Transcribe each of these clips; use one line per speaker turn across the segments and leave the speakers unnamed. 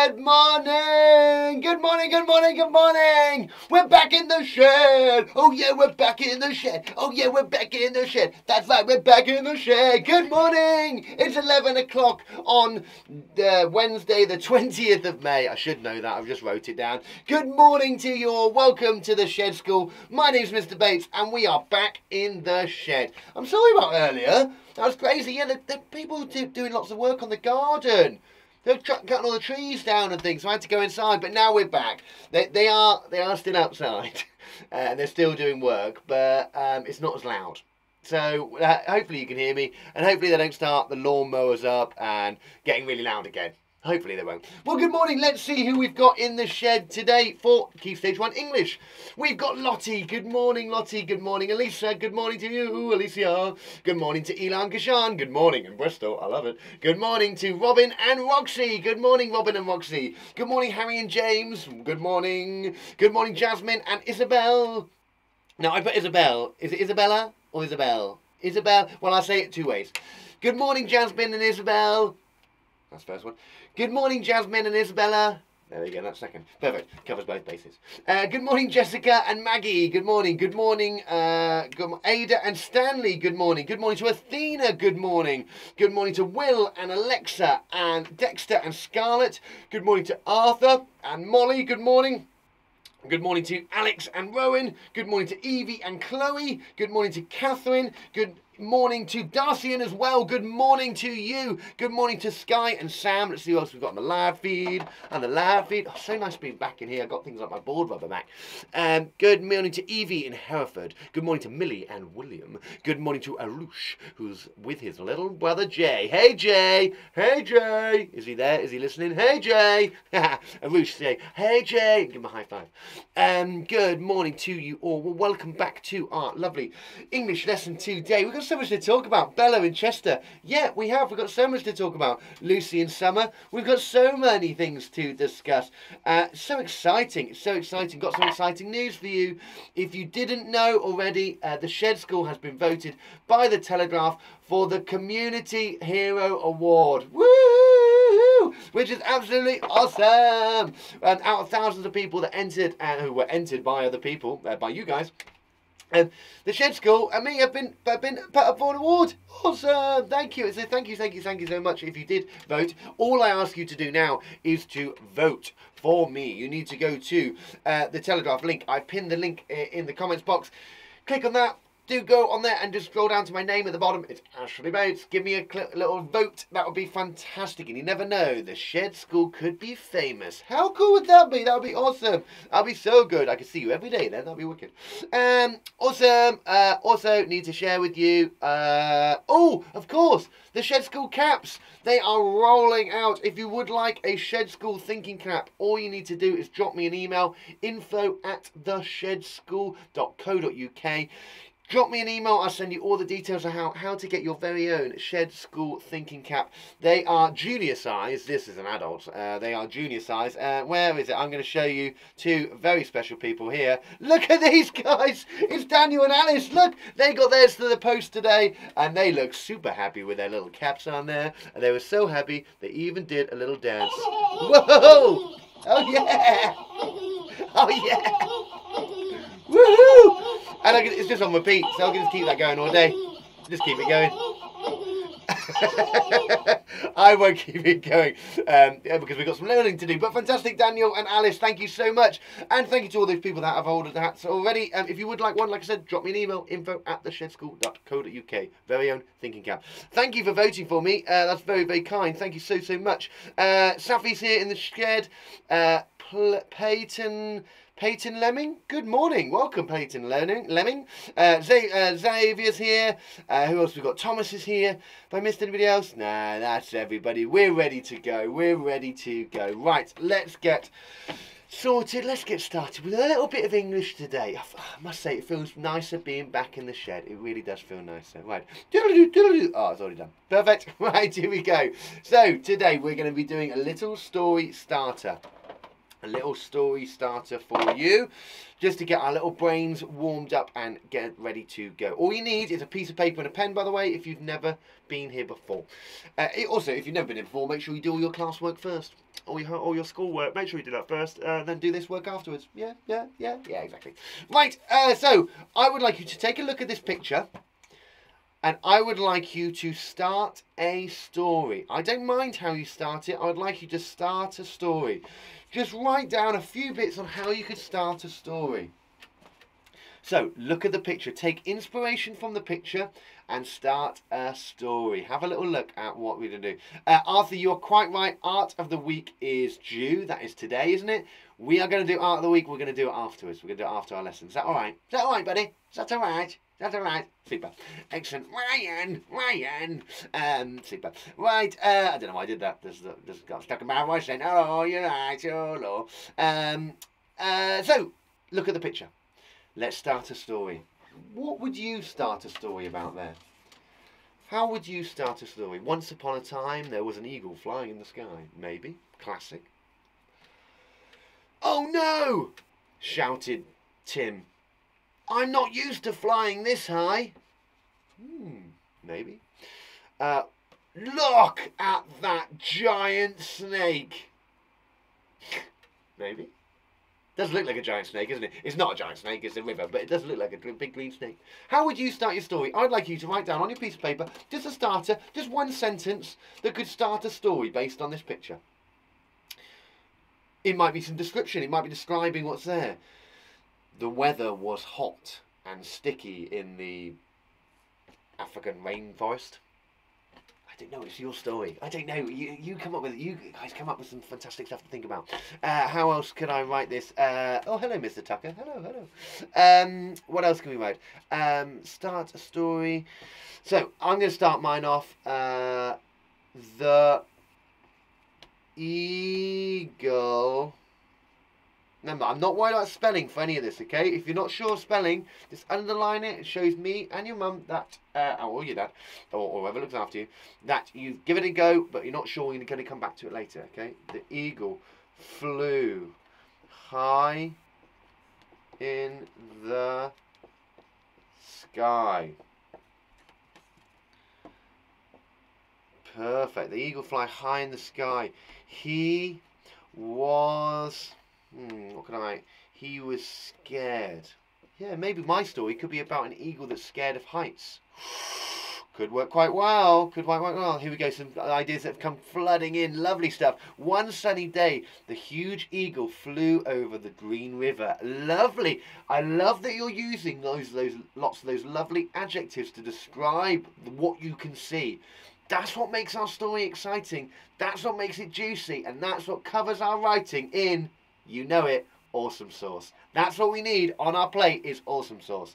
Good morning! Good morning, good morning, good morning! We're back in the shed! Oh yeah, we're back in the shed! Oh yeah, we're back in the shed! That's right, we're back in the shed! Good morning! It's 11 o'clock on Wednesday the 20th of May. I should know that, I've just wrote it down. Good morning to you all, welcome to the Shed School. My name's Mr. Bates and we are back in the shed. I'm sorry about earlier, that was crazy. Yeah, the people doing lots of work on the garden. They're cutting all the trees down and things, so I had to go inside, but now we're back. They are still outside, and they're still doing work, but it's not as loud. So hopefully you can hear me, and hopefully they don't start the lawnmowers up and getting really loud again. Hopefully they won't. Well, good morning. Let's see who we've got in the shed today for Key Stage 1 English. We've got Lottie. Good morning, Lottie. Good morning, Elisa. Good morning to you, Alicia. Good morning to Elan Kashan. Good morning in Bristol. I love it. Good morning to Robin and Roxy. Good morning, Robin and Roxy. Good morning, Harry and James. Good morning. Good morning, Jasmine and Isabel. Now, I put Isabel. Is it Isabella or Isabel? Isabel. Well, I say it two ways. Good morning, Jasmine and Isabel. That's the first one. Good morning, Jasmine and Isabella. There we go, that's second. Perfect. Covers both bases. Good morning, Jessica and Maggie. Good morning. Good morning, Ada and Stanley. Good morning. Good morning to Athena. Good morning. Good morning to Will and Alexa and Dexter and Scarlett. Good morning to Arthur and Molly. Good morning. Good morning to Alex and Rowan. Good morning to Evie and Chloe. Good morning to Catherine. Good morning to Darcian as well. Good morning to you. Good morning to Sky and Sam. Let's see what else we've got on the live feed. And the live feed. Oh, so nice being back in here. I've got things like my board rubber back. Good morning to Evie in Hereford. Good morning to Millie and William. Good morning to Arush, who's with his little brother Jay. Hey Jay. Hey Jay. Is he there? Is he listening? Hey Jay. Arush, say, hey Jay. Give him a high five. Good morning to you all. Well, welcome back to our lovely English lesson today. We've got so much to talk about. Bella in Chester. Yeah, we have. We've got so much to talk about. Lucy in Summer. We've got so many things to discuss. So exciting. It's so exciting. Got some exciting news for you. If you didn't know already, the Shed School has been voted by the Telegraph for the Community Hero Award. Woo! Which is absolutely awesome. Out of thousands of people that entered, who were entered by other people, by you guys, the Shed School and me have been put up for an award. Awesome! Thank you. So thank you so much if you did vote. All I ask you to do now is to vote for me. You need to go to the Telegraph link. I've pinned the link in the comments box. Click on that. Do go on there and just scroll down to my name at the bottom. It's Ashley Bates. Give me a little vote. That would be fantastic. And you never know, the Shed School could be famous. How cool would that be? That would be awesome. That'd be so good. I could see you every day then. That'd be wicked. Awesome. Also, need to share with you. Oh, of course, the Shed School caps. They are rolling out. If you would like a Shed School thinking cap, all you need to do is drop me an email. info@theshedschool.co.uk. Drop me an email, I'll send you all the details of how to get your very own Shed School thinking cap. They are junior size. This is an adult. They are junior size. Where is it? I'm going to show you two very special people here. Look at these guys. It's Daniel and Alice. Look, they got theirs to the post today, and they look super happy with their little caps on there. And they were so happy, they even did a little dance. Whoa! Oh, yeah! Oh, yeah! Woohoo! And it's just on repeat, so I can just keep that going all day. Just keep it going. I won't keep it going because we've got some learning to do. But fantastic, Daniel and Alice, thank you so much. And thank you to all those people that have ordered the hats already. If you would like one, like I said, drop me an email, info@theshedschool.co.uk. Very own thinking cap. Thank you for voting for me. That's very, very kind. Thank you so much. Safi's here in the shed. Peyton Lemming, good morning. Welcome, Peyton Lemming. Xavier's here. Who else we've got? Thomas is here. Have I missed anybody else? Nah, that's everybody. We're ready to go. We're ready to go. Right, let's get sorted. Let's get started with a little bit of English today. I must say, it feels nicer being back in the shed. It really does feel nicer. Right. Oh, it's already done. Perfect. Right, here we go. So, today we're going to be doing a little story starter. a little story starter for you, just to get our little brains warmed up and get ready to go. All you need is a piece of paper and a pen, by the way, if you've never been here before. Also, if you've never been here before, make sure you do all your classwork first, all your schoolwork. Make sure you do that first, then do this work afterwards. Yeah, exactly. Right, so I would like you to take a look at this picture, and I would like you to start a story. I don't mind how you start it. I would like you to start a story. Just write down a few bits on how you could start a story. So, look at the picture. Take inspiration from the picture and start a story. Have a little look at what we're going to do. Arthur, you're quite right. Art of the Week is due. That is today, isn't it? We are going to do Art of the Week. We're going to do it afterwards. We're going to do it after our lesson. Is that all right? Is that all right, buddy? Is that all right? That's all right. Super. Excellent. Ryan. Super. Right. I don't know why I did that. Just got stuck in my voice saying, oh, you're right. Oh, no. So, look at the picture. Let's start a story. What would you start a story about there? How would you start a story? Once upon a time, there was an eagle flying in the sky. Maybe. Classic. Oh, no! Shouted Tim. I'm not used to flying this high. Maybe. Look at that giant snake. Maybe. Does look like a giant snake, isn't it? It's not a giant snake, it's a river, but it does look like a big green snake. How would you start your story? I'd like you to write down on your piece of paper, just a starter, just one sentence that could start a story based on this picture. It might be some description, it might be describing what's there. The weather was hot and sticky in the African rainforest. I don't know, it's your story. I don't know, you come up with it. You guys come up with some fantastic stuff to think about. How else could I write this? Oh, hello, Mr. Tucker. Hello. What else can we write? Start a story. So, I'm going to start mine off. The eagle. Remember, I'm not worried about spelling for any of this, okay? If you're not sure of spelling, just underline it. It shows me and your mum that, or your dad, or whoever looks after you, that you've given it a go, but you're not sure you're going to come back to it later, okay? The eagle flew high in the sky. Perfect. The eagle fly high in the sky. He was... what can I write? He was scared. Yeah, maybe my story could be about an eagle that's scared of heights. Could work quite well. Could work quite well. Here we go. Some ideas that have come flooding in. Lovely stuff. One sunny day, the huge eagle flew over the Green River. Lovely. I love that you're using lots of those lovely adjectives to describe what you can see. That's what makes our story exciting. That's what makes it juicy. And that's what covers our writing in... You know it, awesome sauce. That's what we need on our plate is awesome sauce.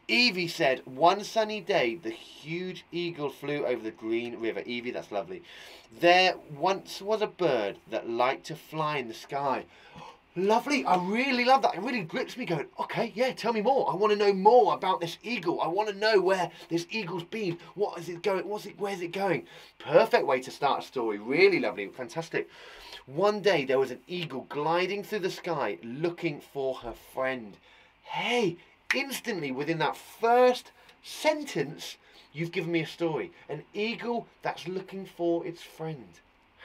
Evie said, one sunny day, the huge eagle flew over the Green River. Evie, that's lovely. There once was a bird that liked to fly in the sky. Lovely. I really love that. It really grips me going, okay, yeah, tell me more. I want to know more about this eagle. I want to know where this eagle's been. What is it going? Where's it going? Perfect way to start a story. Really lovely. Fantastic. One day there was an eagle gliding through the sky looking for her friend. Hey, instantly within that first sentence, you've given me a story. An eagle that's looking for its friend.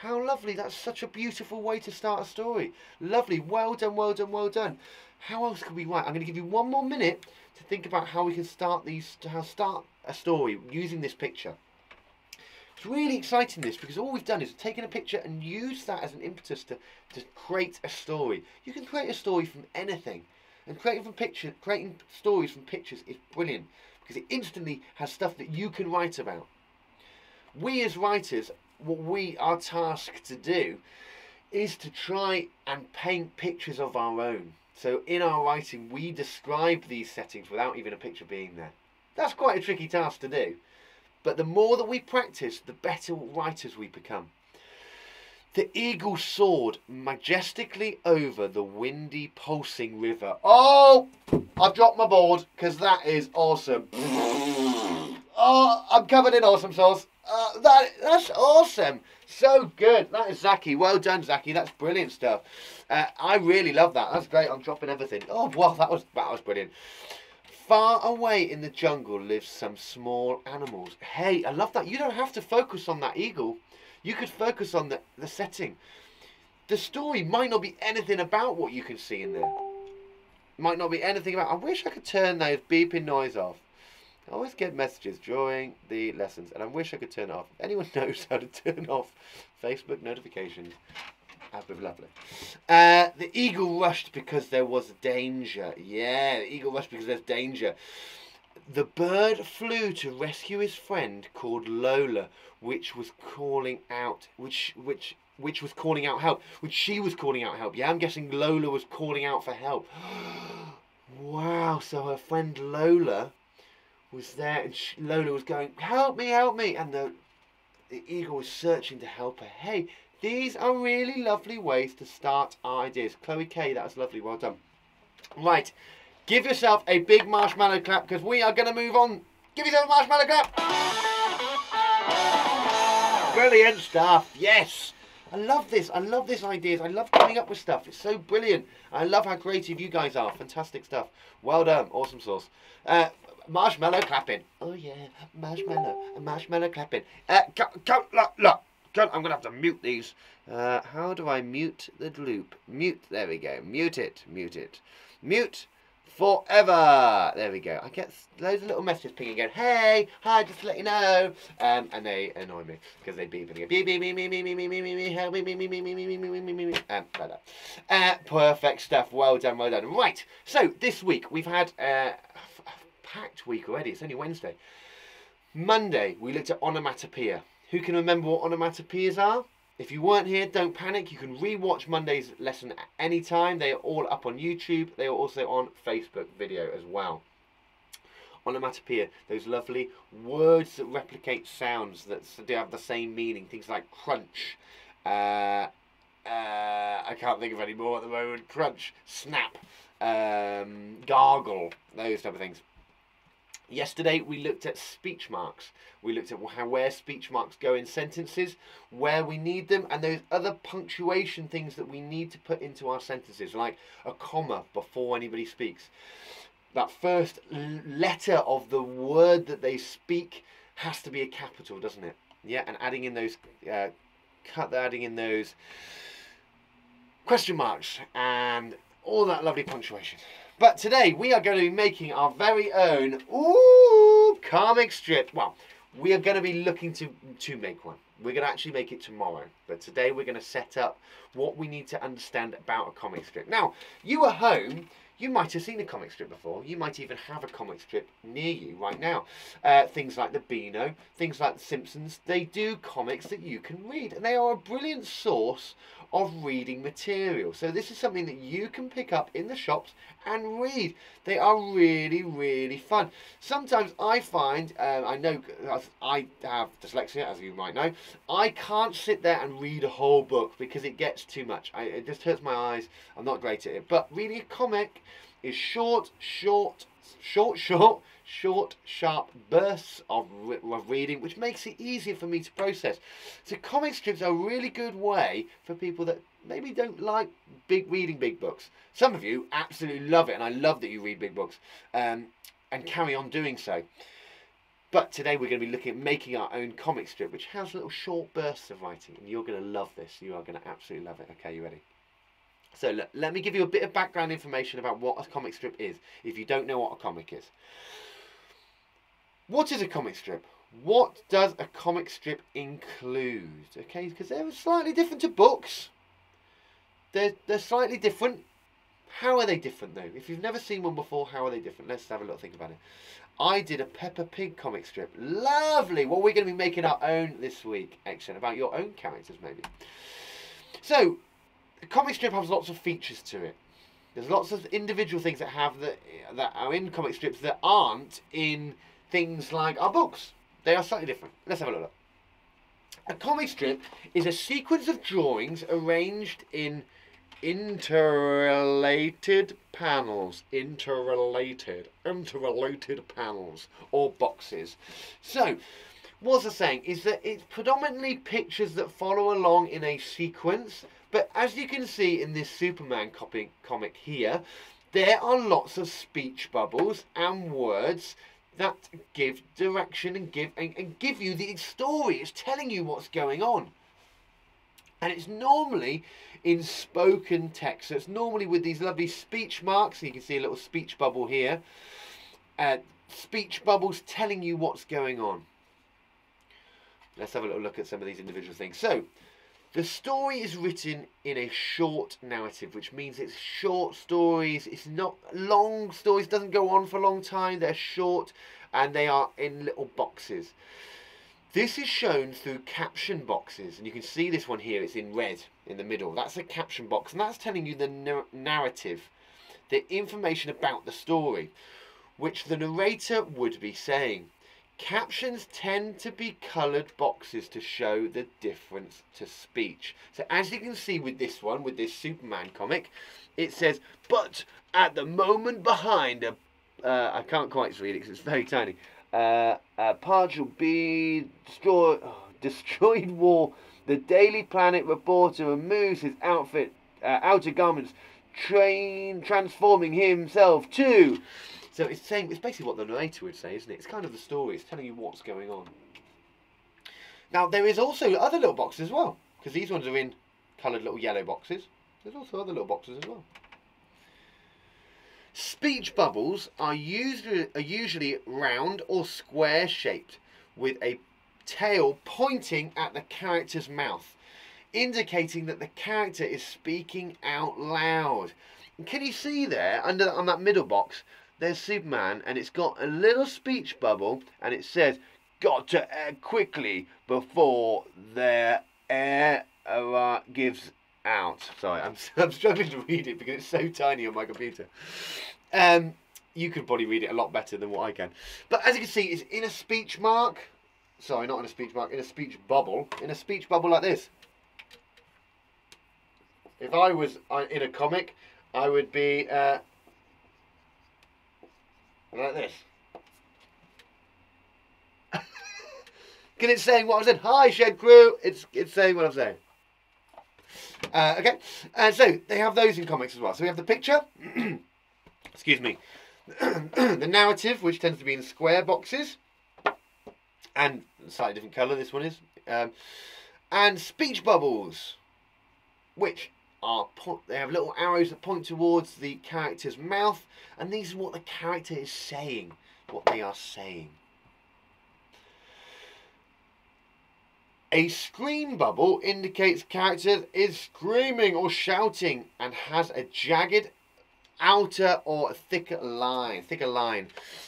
How lovely. That's such a beautiful way to start a story. Lovely. Well done, well done, well done. How else could we write? I'm going to give you one more minute to think about how we can start a story using this picture. It's really exciting this because all we've done is taken a picture and used that as an impetus to create a story. You can create a story from anything, and creating stories from pictures is brilliant because it instantly has stuff that you can write about. We as writers, what we are tasked to do is to try and paint pictures of our own. So in our writing we describe these settings without even a picture being there. That's quite a tricky task to do. But the more that we practice, the better writers we become. The eagle soared majestically over the windy, pulsing river. Oh, I've dropped my board because that is awesome. Oh, I'm covered in awesome sauce. That's awesome. So good. That is Zaki. Well done, Zaki. That's brilliant stuff. I really love that. That's great. I'm dropping everything. Oh, wow, that was brilliant. Far away in the jungle lives some small animals. Hey, I love that. You don't have to focus on that eagle. You could focus on the setting. The story might not be anything about what you can see in there. Might not be anything about... I wish I could turn those beeping noise off. I always get messages during the lessons, and I wish I could turn it off. If anyone knows how to turn off Facebook notifications, that'd be lovely. The eagle rushed because there was danger. Yeah, the eagle rushed because there's danger. The bird flew to rescue his friend called Lola, which was calling out, which was calling out help. Which she was calling out help. Yeah, I'm guessing Lola was calling out for help. Wow, so her friend Lola was there, and Lola was going, help me, and the eagle was searching to help her. Hey, these are really lovely ways to start our ideas. Chloe K, that was lovely, well done. Right, give yourself a big marshmallow clap, because we are going to move on. Give yourself a marshmallow clap. Brilliant stuff, yes. I love this ideas. I love coming up with stuff. It's so brilliant. I love how creative you guys are. Fantastic stuff. Well done. Awesome sauce. Marshmallow clapping. Oh yeah, marshmallow clapping. Look. I'm gonna have to mute these. How do I mute the loop? Mute. There we go. Mute it. Mute forever. There we go. I get loads of little messages pinging going, hey, hi, just to let you know. And they annoy me because they beep and they go beep beep beep beep beep beep beep beep beep help me like that. Perfect stuff. Well done. Right. So this week we've had packed week already. It's only Wednesday. Monday we looked at onomatopoeia. Who can remember what onomatopoeias are? If you weren't here, don't panic. You can re-watch Monday's lesson at any time. They are all up on YouTube. They are also on Facebook video as well. Onomatopoeia, those lovely words that replicate sounds that do have the same meaning. Things like crunch. I can't think of any more at the moment. Crunch, snap, gargle, those type of things. Yesterday we looked at speech marks. We looked at where speech marks go in sentences, where we need them, and those other punctuation things that we need to put into our sentences, like a comma before anybody speaks. That first letter of the word that they speak has to be a capital, doesn't it? Yeah, and adding in those question marks and all that lovely punctuation. But today we are going to be making our very own comic strip. Well, we are going to be looking to make one. We're going to actually make it tomorrow. But today we're going to set up what we need to understand about a comic strip. Now, you at home, you might have seen a comic strip before. You might even have a comic strip near you right now. Things like the Beano, things like the Simpsons, they do comics that you can read. And they are a brilliant source of reading material. So this is something that you can pick up in the shops and read. They are really, really fun. Sometimes I find, I know I have dyslexia, as you might know, I can't sit there and read a whole book because it gets too much. It just hurts my eyes. I'm not great at it. But reading a comic is short, sharp bursts of reading, which makes it easier for me to process. So comic strips are a really good way for people that maybe don't like reading big books. Some of you absolutely love it, and I love that you read big books, and carry on doing so. But today we're going to be looking at making our own comic strip, which has little short bursts of writing, and you're going to love this. You are going to absolutely love it. Okay, you ready? So look, let me give you a bit of background information about what a comic strip is, if you don't know what a comic is. What is a comic strip? What does a comic strip include? Okay, because they're slightly different to books. They're slightly different. How are they different though? If you've never seen one before, how are they different? Let's have a little think about it. I did a Peppa Pig comic strip. Lovely! Well, we're going to be making our own this week. Excellent. About your own characters, maybe. So, a comic strip has lots of features to it. There's lots of individual things that are in comic strips that aren't in things like our books. They are slightly different. Let's have a look. A comic strip is a sequence of drawings arranged in interrelated panels. Interrelated panels or boxes. So, What's I saying is that it's predominantly pictures that follow along in a sequence, but as you can see in this Superman comic here, there are lots of speech bubbles and words that give direction and give you the story. It's telling you what's going on. And it's normally in spoken text. So it's normally with these lovely speech marks. So you can see a little speech bubble here. Speech bubbles telling you what's going on. Let's have a little look at some of these individual things. So, the story is written in a short narrative, which means it's short stories. It's not long stories. It doesn't go on for a long time. They're short and they are in little boxes. This is shown through caption boxes, and you can see this one here. It's in red in the middle. That's a caption box, and that's telling you the narrative, the information about the story, which the narrator would be saying. Captions tend to be coloured boxes to show the difference to speech. So as you can see with this one, with this Superman comic, it says, but at the moment behind a, I can't quite read it because it's very tiny, partial be destroyed war, the Daily Planet reporter removes his outer garments, transforming himself too. So it's saying, it's basically what the narrator would say, isn't it? It's kind of the story. It's telling you what's going on. Now, there is also other little boxes as well, because these ones are in coloured little yellow boxes. There's also other little boxes as well. Speech bubbles are usually round or square shaped, with a tail pointing at the character's mouth, indicating that the character is speaking out loud. And can you see there, on that middle box, there's Superman, and it's got a little speech bubble, and it says, got to act quickly before their air gives out. Sorry, I'm struggling to read it because it's so tiny on my computer. You could probably read it a lot better than what I can. But as you can see, it's in a speech mark. Sorry, not in a speech mark, in a speech bubble. In a speech bubble like this. If I was in a comic, I would be... like this. Because it's saying what I'm saying. Hi, Shed Crew. It's saying what I'm saying. Okay. And so they have those in comics as well. So we have the picture. Excuse me. The narrative, which tends to be in square boxes. And slightly different colour, this one is. And speech bubbles, which they have little arrows that point towards the character's mouth, and these are what the character is saying, what they are saying. A scream bubble indicates character is screaming or shouting and has a jagged outer or thicker line.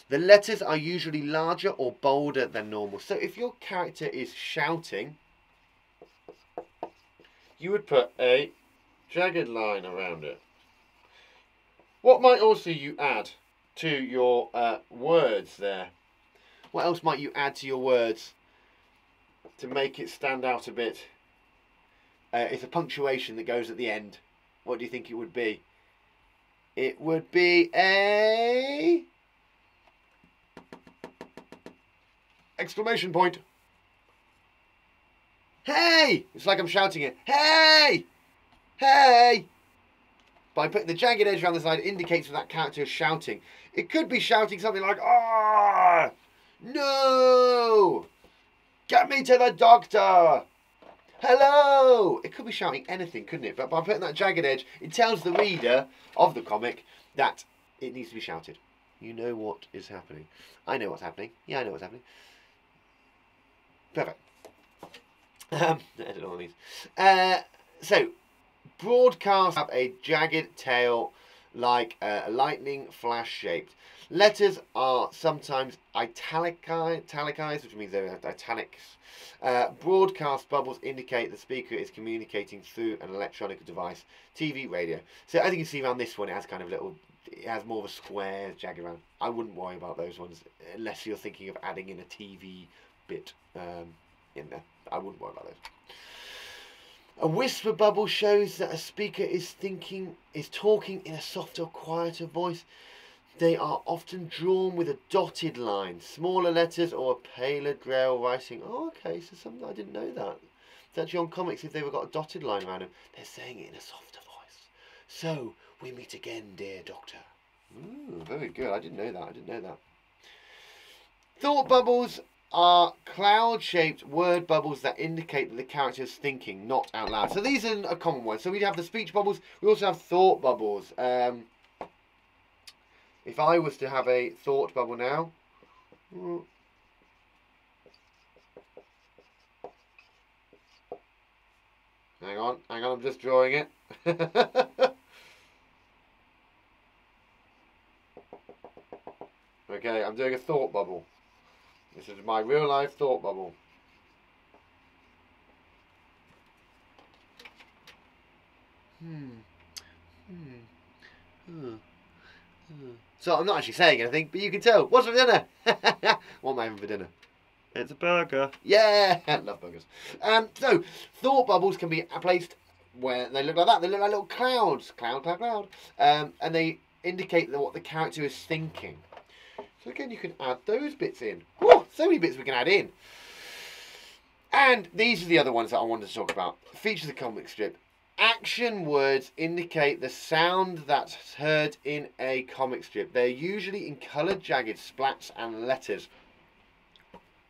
The letters are usually larger or bolder than normal. So if your character is shouting, you would put a jagged line around it. What might also you add to your words there? What else might you add to your words to make it stand out a bit? It's a punctuation that goes at the end. What do you think it would be? It would be a exclamation point. Hey! It's like I'm shouting it. Hey! Hey! By putting the jagged edge around the side, it indicates that character is shouting. It could be shouting something like, ah! No! Get me to the doctor! Hello! It could be shouting anything, couldn't it? But by putting that jagged edge, it tells the reader of the comic that it needs to be shouted. You know what is happening. I know what's happening. Yeah, I know what's happening. Perfect. I don't know what it means. So, broadcasts have a jagged tail like a lightning flash shaped. Letters are sometimes italicized, which means they're italics. Broadcast bubbles indicate the speaker is communicating through an electronic device, TV, radio. So as you can see around this one, it has kind of it has more of a square jagged around. I wouldn't worry about those ones unless you're thinking of adding in a TV bit in there. I wouldn't worry about those. A whisper bubble shows that a speaker is talking in a softer, quieter voice. They are often drawn with a dotted line, smaller letters or a paler grail writing. Oh, okay, so something I didn't know that. It's actually on comics, if they've got a dotted line around them, they're saying it in a softer voice. So, we meet again, dear Doctor. Ooh, very good. I didn't know that. Thought bubbles are cloud-shaped word bubbles that indicate that the character is thinking, not out loud. So these are a common one. So we have the speech bubbles. We also have thought bubbles. If I was to have a thought bubble now, hang on, I'm just drawing it. Okay, I'm doing a thought bubble. This is my real life thought bubble. So I'm not actually saying anything, but you can tell. What's for dinner? What am I having for dinner?
It's a burger.
Yeah, I love burgers. So thought bubbles can be placed where they look like that. They look like little clouds. Cloud. And they indicate what the character is thinking. So again, you can add those bits in. Whoa, so many bits we can add in. And these are the other ones that I wanted to talk about. Features of the comic strip. Action words indicate the sound that's heard in a comic strip. They're usually in coloured, jagged splats, and letters.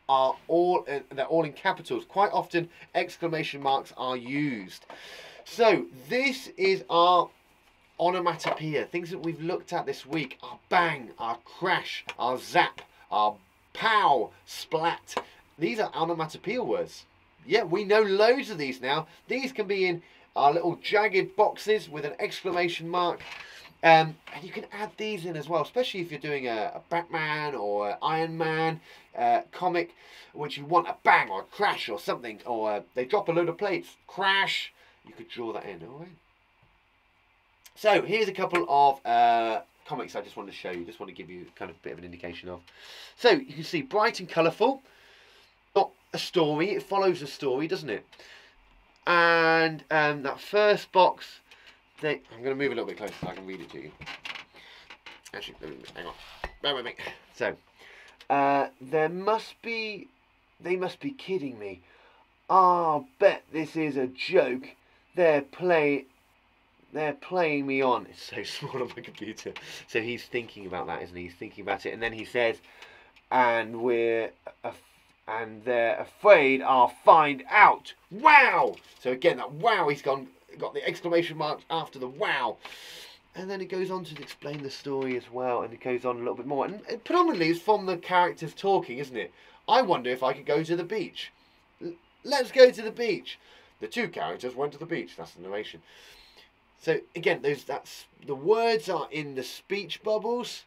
They're all in capitals. Quite often, exclamation marks are used. So this is our onomatopoeia, things that we've looked at this week. Our bang, our crash, our zap, our pow, splat. These are onomatopoeia words. Yeah, we know loads of these now. These can be in our little jagged boxes with an exclamation mark. And you can add these in as well, especially if you're doing a Batman or Iron Man comic, which you want a bang or a crash or something, or they drop a load of plates, crash. You could draw that in, all right? So here's a couple of comics I just wanted to show you. Just want to give you kind of a bit of an indication of. So you can see bright and colourful. Not a story. It follows a story, doesn't it? And that first box, I'm going to move a little bit closer so I can read it to you. Actually, hang on. Bear with me. So they must be kidding me. I bet this is a joke. They're playing me on. It's so small on my computer. So he's thinking about that, isn't he? He's thinking about it, and then he says, and they're afraid I'll find out. Wow! So again, that wow, he's got the exclamation mark after the wow. And then it goes on to explain the story as well, and it goes on a little bit more. And predominantly it's from the characters talking, isn't it? I wonder if I could go to the beach. Let's go to the beach. The two characters went to the beach. That's the narration. So again, the words are in the speech bubbles.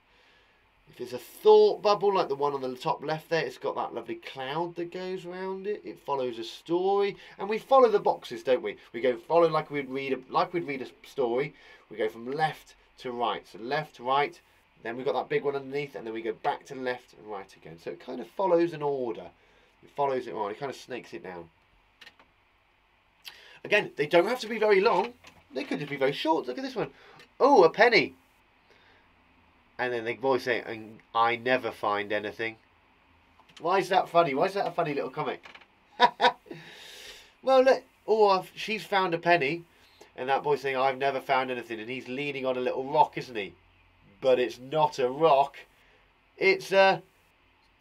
If it's a thought bubble, like the one on the top left there, it's got that lovely cloud that goes around it. It follows a story, and we follow the boxes, don't we? We go follow like we'd read a story. We go from left to right. So left, right. Then we've got that big one underneath, and then we go back to left and right again. So it kind of follows an order. It follows it on. It kind of snakes it down. Again, they don't have to be very long. They could just be very short. Look at this one. Oh, a penny. And then the boy saying, I never find anything. Why is that funny? Why is that a funny little comic? Well, look. Oh, she's found a penny. And that boy's saying, I've never found anything. And he's leaning on a little rock, isn't he? But it's not a rock. It's a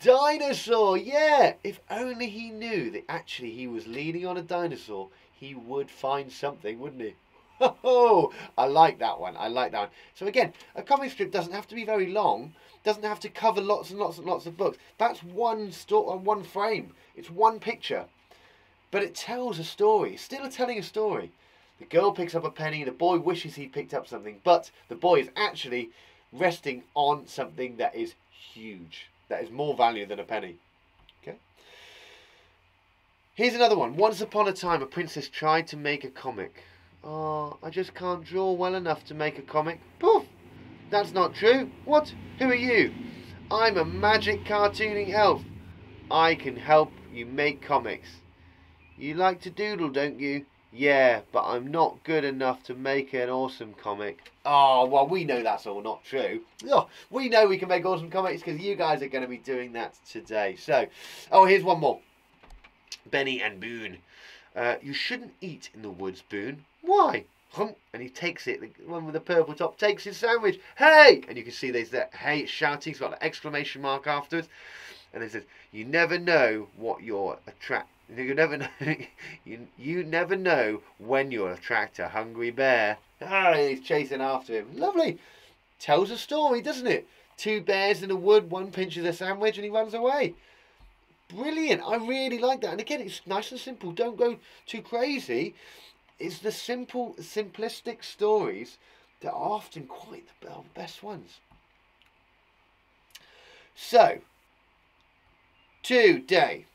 dinosaur. Yeah. If only he knew that actually he was leaning on a dinosaur, he would find something, wouldn't he? Oh, I like that one. I like that one. So again, a comic strip doesn't have to be very long. Doesn't have to cover lots and lots and lots of books. That's one frame. It's one picture. But it tells a story. It's still telling a story. The girl picks up a penny. The boy wishes he picked up something. But the boy is actually resting on something that is huge. That is more value than a penny. Okay. Here's another one. Once upon a time, a princess tried to make a comic. Oh, I just can't draw well enough to make a comic. Poof! That's not true. What? Who are you? I'm a magic cartooning elf. I can help you make comics. You like to doodle, don't you? Yeah, but I'm not good enough to make an awesome comic. Oh, well, we know that's all not true. Oh, we know we can make awesome comics because you guys are going to be doing that today. So, oh, here's one more. Benny and Boone. You shouldn't eat in the woods, Boone. Why? And he takes it. The one with the purple top takes his sandwich. Hey! And you can see there's that hey shouting. It's got an exclamation mark afterwards. And it says, "You never know what you're attract. You never know. you never know when you'll attract a hungry bear." Ah, he's chasing after him. Lovely. Tells a story, doesn't it? Two bears in the wood. One pinches a sandwich and he runs away. Brilliant. I really like that. And again, it's nice and simple. Don't go too crazy. It's the simple, simplistic stories that are often quite the best ones. So, today.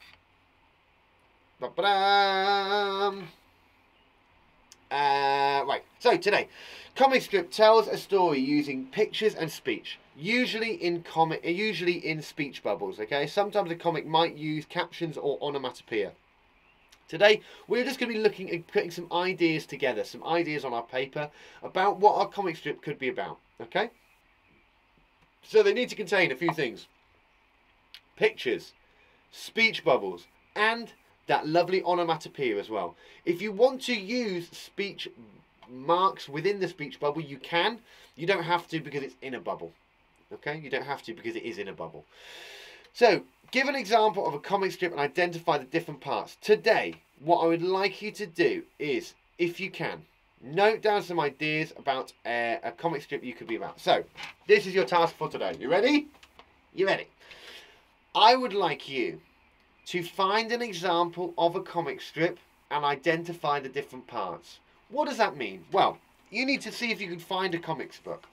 Right, so today, comic strip tells a story using pictures and speech, usually in speech bubbles. Okay, sometimes a comic might use captions or onomatopoeia. Today, we're just going to be looking at putting some ideas together, some ideas on our paper about what our comic strip could be about. Okay, so they need to contain a few things: pictures, speech bubbles, and that lovely onomatopoeia as well. If you want to use speech marks within the speech bubble, you can. You don't have to because it's in a bubble. Okay, you don't have to because it is in a bubble. So, give an example of a comic strip and identify the different parts. Today, what I would like you to do is, if you can, note down some ideas about a comic strip you could be about. So, this is your task for today. You ready? You ready? I would like you to find an example of a comic strip and identify the different parts. What does that mean? Well, you need to see if you can find a comics book.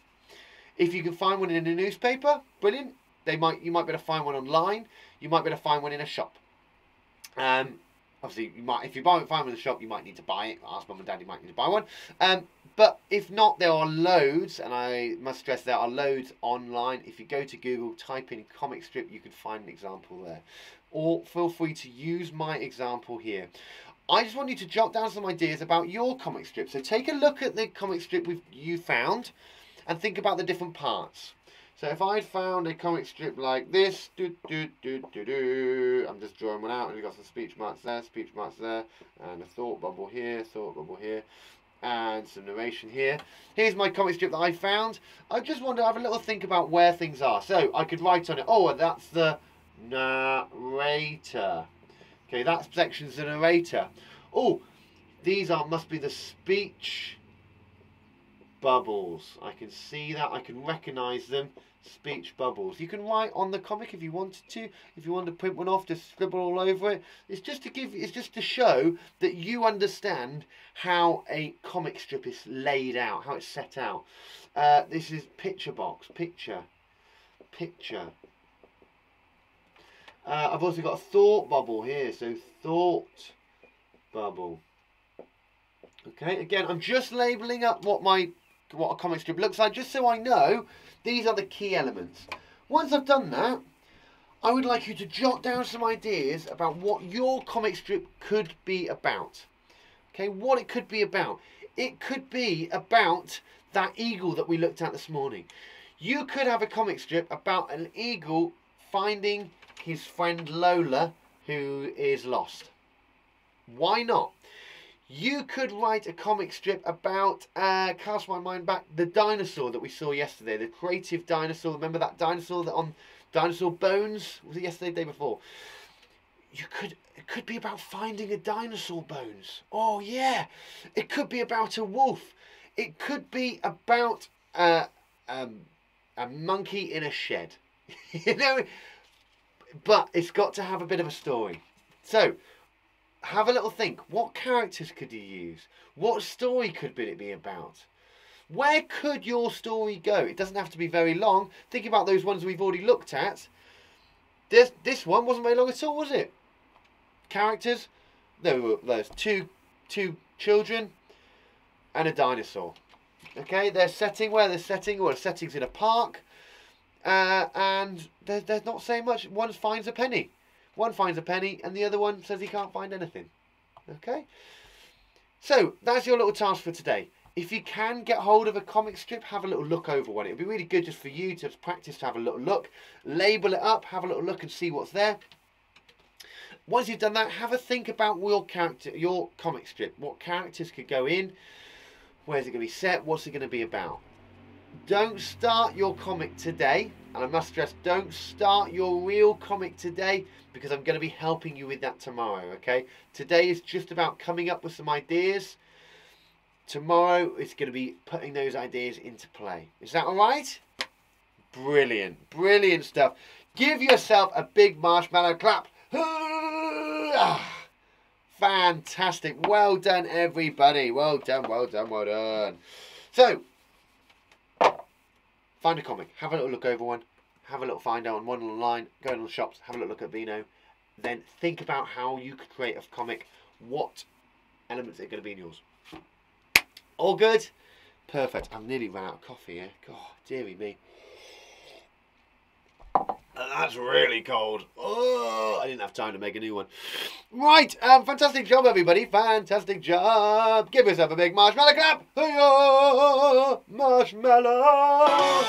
If you can find one in a newspaper, brilliant. You might be able to find one online. You might be able to find one in a shop. Obviously, if you find one in a shop, you might need to buy it. Ask mum and dad, you might need to buy one. But if not, there are loads, and I must stress there are loads online. If you go to Google, type in comic strip, you can find an example there. Or feel free to use my example here. I just want you to jot down some ideas about your comic strip. So take a look at the comic strip you found and think about the different parts. So if I'd found a comic strip like this, I'm just drawing one out, and we've got some speech marks there, and a thought bubble here, and some narration here. Here's my comic strip that I found. I just want to have a little think about where things are. So I could write on it, oh, that's the narrator. Okay, that section's the narrator. Oh, these must be the speech bubbles. I can see that. I can recognise them. Speech bubbles. You can write on the comic if you wanted to. If you wanted to print one off, just scribble all over it. It's just to show that you understand how a comic strip is laid out, how it's set out. This is picture box. Picture. I've also got a thought bubble here. So thought bubble. Okay. Again, I'm just labelling up what a comic strip looks like, just so I know these are the key elements. Once I've done that, I would like you to jot down some ideas about what your comic strip could be about. Okay, what it could be about. It could be about that eagle that we looked at this morning. You could have a comic strip about an eagle finding his friend Lola, who is lost. Why not? You could write a comic strip about, cast my mind back, the dinosaur that we saw yesterday, the creative dinosaur. Remember that dinosaur that on Dinosaur Bones? Was it yesterday, the day before? It could be about finding a dinosaur bones. Oh yeah. It could be about a wolf. It could be about a monkey in a shed. You know, but it's got to have a bit of a story. So, have a little think. What characters could you use? What story could it be about? Where could your story go? It doesn't have to be very long. Think about those ones we've already looked at. This one wasn't very long at all, was it? Characters. There's two children and a dinosaur. Okay, their setting, the setting's in a park. And they're not saying much. One finds a penny. One finds a penny and the other one says he can't find anything. Okay? So that's your little task for today. If you can get hold of a comic strip, have a little look over one. It would be really good just for you to practice, to have a little look, label it up, have a little look and see what's there. Once you've done that, have a think about your comic strip. What characters could go in? Where's it going to be set? What's it going to be about? Don't start your comic today, and I must stress, don't start your real comic today, because I'm going to be helping you with that tomorrow, okay? Today is just about coming up with some ideas. Tomorrow it's going to be putting those ideas into play. Is that all right? Brilliant, brilliant stuff. Give yourself a big marshmallow clap. Fantastic. Well done, everybody. Well done, well done, well done. So, find a comic. Have a little look over one. Have a little find out on one online. Go in the shops. Have a little look at Beano. Then think about how you could create a comic. What elements are going to be in yours. All good? Perfect. I've nearly run out of coffee here. God, dearie me. That's really cold. Oh, I didn't have time to make a new one. Right, fantastic job, everybody. Fantastic job. Give yourself a big marshmallow clap. Hey-oh, marshmallow.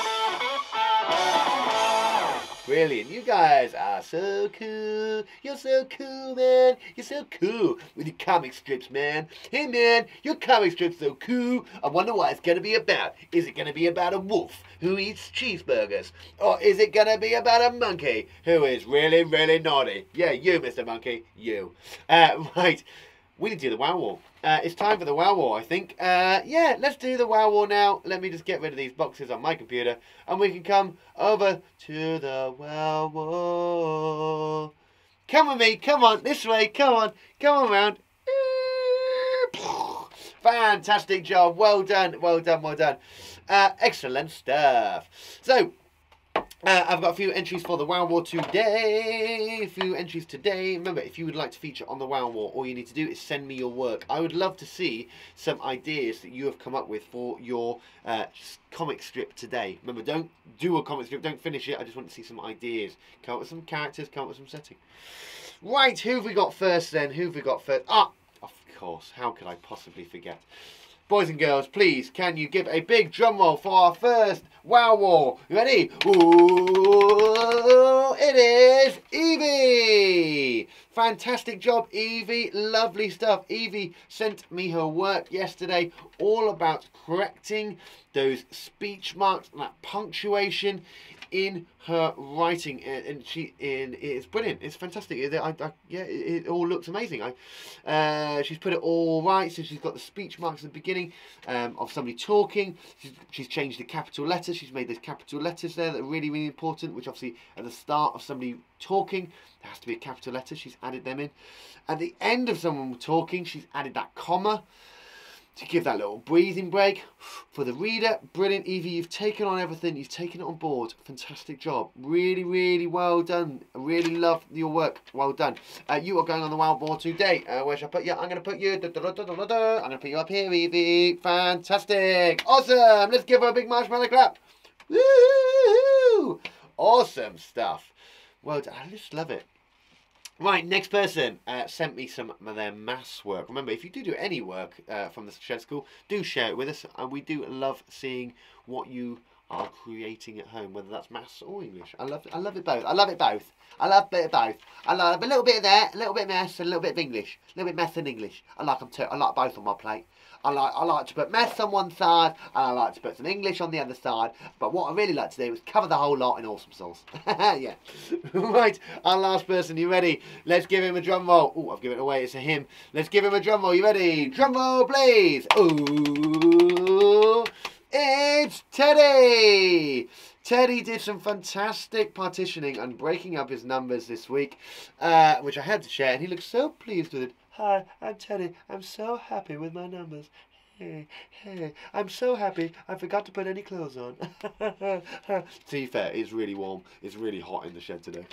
Brilliant. You guys are so cool. You're so cool, man. You're so cool with your comic strips, man. Hey, man, your comic strips so cool. I wonder what it's going to be about. Is it going to be about a wolf who eats cheeseburgers? Or is it going to be about a monkey who is really, really naughty? Yeah, you, Mr. Monkey. You. Right. We need to do the Wow War. It's time for the Wow War, I think. Yeah, let's do the Wow War now. Let me just get rid of these boxes on my computer, and we can come over to the Wow War. Come with me. Come on. This way. Come on. Come on round. Fantastic job. Well done. Well done. Well done. Excellent stuff. So, I've got a few entries for the Wow War today. A few entries today. Remember, if you would like to feature on the Wow War, all you need to do is send me your work. I would love to see some ideas that you have come up with for your comic strip today. Remember, don't do a comic strip, don't finish it. I just want to see some ideas. Come up with some characters, come up with some setting. Right, who have we got first then? Who have we got first? Ah, of course. How could I possibly forget? Boys and girls, please, can you give a big drum roll for our first Wow War? You ready? Ooh, it is Evie! Fantastic job, Evie. Lovely stuff. Evie sent me her work yesterday, all about correcting those speech marks and that punctuation in her writing, and it's brilliant. It's fantastic. Yeah, it all looks amazing. She's put it all right. So she's got the speech marks at the beginning of somebody talking. She's changed the capital letters. She's made those capital letters there that are really, really important, which obviously at the start of somebody talking there has to be a capital letter. She's added them in. At the end of someone talking, she's added that comma to give that little breathing break for the reader. Brilliant, Evie. You've taken on everything. You've taken it on board. Fantastic job. Really, really well done. I really love your work. Well done. You are going on the Wild Board today. Where shall I put you? I'm going to put you. I'm going to put you up here, Evie. Fantastic. Awesome. Let's give her a big marshmallow clap. Woo! Awesome stuff. Well done. I just love it. Right, next person sent me some of their maths work. Remember, if you do any work from the Shed School, do share it with us. And we do love seeing what you are creating at home, whether that's maths or English. I love it both. I love it both. I love a bit of both. I love a little bit of that, a little bit of maths, and a little bit of English. A little bit of maths and English. I like them too. I like both on my plate. I like to put maths on one side, and I like to put some English on the other side. But what I really like to do is cover the whole lot in awesome sauce. Yeah. Right, our last person, you ready? Let's give him a drum roll. Oh, I've given it away, it's a him. Let's give him a drum roll, you ready? Drum roll, please. Ooh, it's Teddy. Teddy did some fantastic partitioning and breaking up his numbers this week, which I had to share, and he looked so pleased with it. Hi, I'm Teddy. I'm so happy with my numbers. Hey, I'm so happy I forgot to put any clothes on. To be fair, it's really warm. It's really hot in the shed today.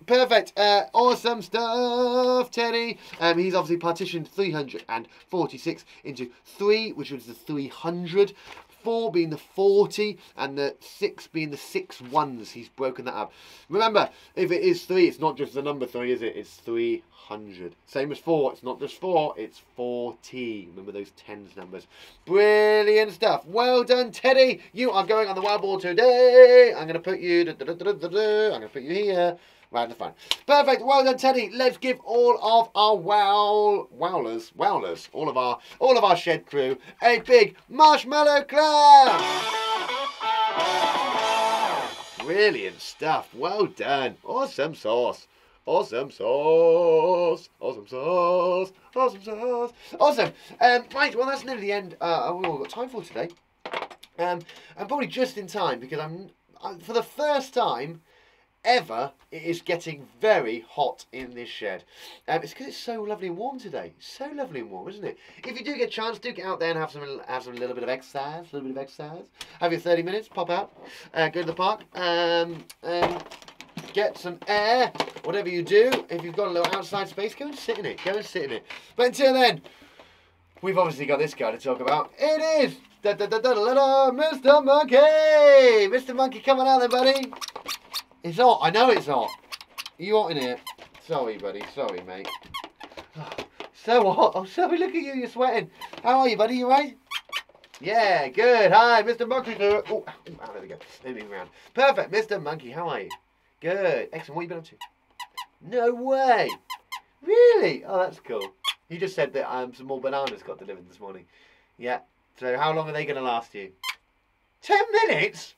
Perfect. Awesome stuff, Teddy. He's obviously partitioned 346 into 3, which was the 300. 4 being the 40 and the 6 being the 6 ones. He's broken that up. Remember, if it is 3, it's not just the number 3, is it? It's 300. Same as 4. It's not just 4, it's 40. Remember those tens numbers. Brilliant stuff. Well done, Teddy. You are going on the wild board today. I'm going to put you... I'm going to put you here. Right in the front. Perfect. Well done, Teddy. Let's give all of our wowlers, all of our shed crew a big marshmallow clap. Brilliant stuff. Well done. Awesome sauce. Awesome sauce. Awesome sauce. Awesome sauce. Awesome. Right. Well, that's nearly the end. We've all got time for today. I'm probably just in time because I'm for the first time ever, it is getting very hot in this shed. It's because it's so lovely and warm today. So lovely and warm, isn't it? If you do get a chance, do get out there and have some little bit of exercise. Have your 30 minutes, pop out, go to the park, get some air. Whatever you do, if you've got a little outside space, go and sit in it. But until then, we've obviously got this guy to talk about. It is Mr. Monkey. Mr. Monkey, come on out there, buddy. It's hot. I know it's hot. Are you hot in here? Sorry, buddy. Sorry, mate. Oh, so hot. Oh, sorry. Look at you. You're sweating. How are you, buddy? You right? Yeah, good. Hi, Mr. Monkey. Oh, there we go. Let me move around. Perfect. Mr. Monkey, how are you? Good. Excellent. What have you been up to? No way. Really? Oh, that's cool. You just said that some more bananas got delivered this morning. Yeah. So how long are they going to last you? 10 minutes?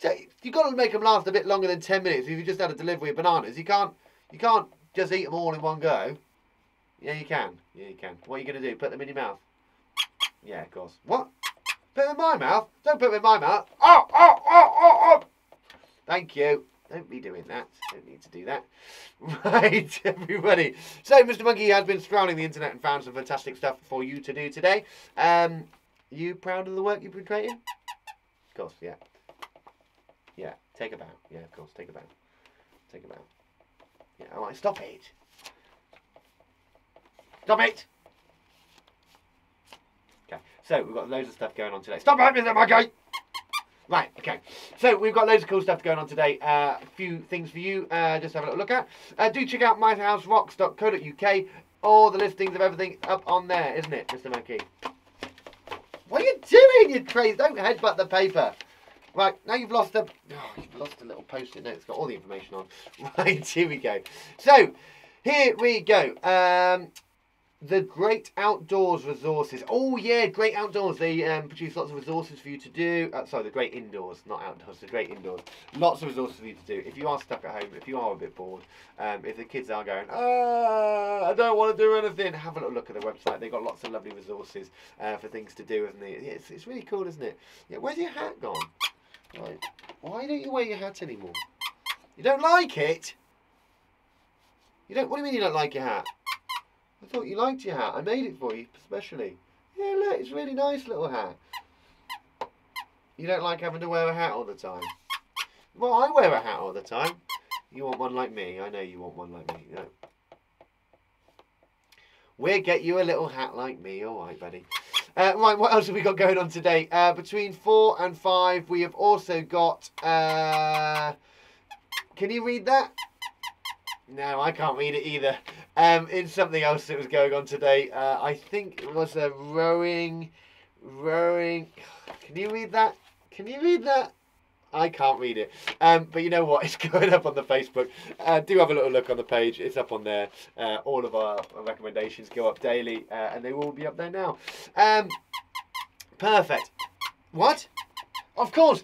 So you've got to make them last a bit longer than 10 minutes. If you just had a delivery of bananas, you can't just eat them all in one go. Yeah, you can. Yeah, you can. What are you going to do? Put them in your mouth? Yeah, of course. What? Put them in my mouth? Don't put them in my mouth. Oh! Thank you. Don't be doing that. Don't need to do that. Right, everybody. So, Mr. Monkey has been scrolling the internet and found some fantastic stuff for you to do today. You proud of the work you've been creating? Of course, yeah. Yeah, take a bow. Yeah, of course, take a bow. Take a bow. Yeah, all right, stop it. Stop it! Okay, so we've got loads of stuff going on today. Stop it, Mr. Monkey! Right, okay. So we've got loads of cool stuff going on today. A few things for you just have a little look at. Do check out myhouserocks.co.uk. All the listings of everything up on there, isn't it, Mr. Monkey? What are you doing, you crazy? Don't headbutt the paper. Right, now you've lost a little post-it note. It's got all the information on. Right, here we go. So, here we go. The Great Outdoors resources. Oh, yeah, Great Outdoors. They produce lots of resources for you to do. Sorry, the Great Indoors, not Outdoors. The Great Indoors. Lots of resources for you to do. If you are stuck at home, if you are a bit bored, if the kids are going, I don't want to do anything, have a little look at the website. They've got lots of lovely resources for things to do, isn't it? It's really cool, isn't it? Yeah, where's your hat gone? Right. Why don't you wear your hat anymore? You don't like it? You don't? What do you mean you don't like your hat? I thought you liked your hat. I made it for you, especially. Yeah, look, it's a really nice little hat. You don't like having to wear a hat all the time? Well, I wear a hat all the time. You want one like me? I know you want one like me. No. We'll get you a little hat like me. All right, buddy. Right, what else have we got going on today? Between 4 and 5, we have also got... can you read that? No, I can't read it either. It's something else that was going on today. I think it was a rowing. Can you read that? Can you read that? I can't read it. But you know what? It's going up on the Facebook. Do have a little look on the page. It's up on there. All of our recommendations go up daily, and they will be up there now. Perfect. What? Of course.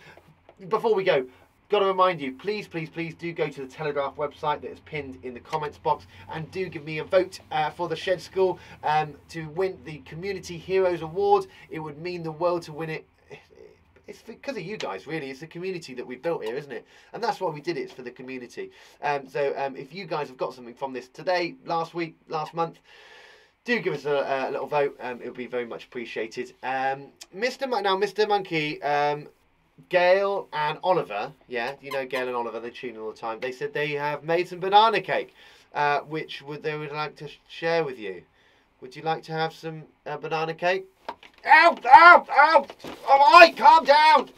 Before we go, got to remind you, please do go to the Telegraph website that is pinned in the comments box and do give me a vote for the Shed School to win the Community Heroes Award. It would mean the world to win it. It's because of you guys, really. It's the community that we built here, isn't it? And that's why we did it. It's for the community. So if you guys have got something from this today, last week, last month, do give us a little vote. It would be very much appreciated. Mr. Monkey, Gail and Oliver, yeah, you know Gail and Oliver, they tune in all the time. They said they have made some banana cake, which they would like to share with you. Would you like to have some banana cake? Ow, ow, ow. All right, calm down.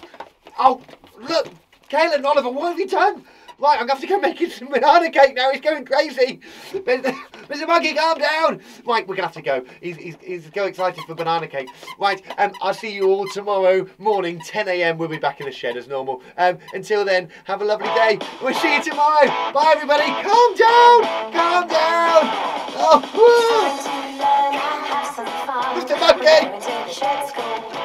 Oh, look, Caleb and Oliver, what have you done? Right, I'm going to have to go making some banana cake now. He's going crazy. Mr. Monkey, calm down. Right, we're going to have to go. He's so excited for banana cake. Right, I'll see you all tomorrow morning, 10 a.m. We'll be back in the shed as normal. Until then, have a lovely day. We'll see you tomorrow. Bye, everybody. Calm down. Calm down. Oh, Mr. Monkey.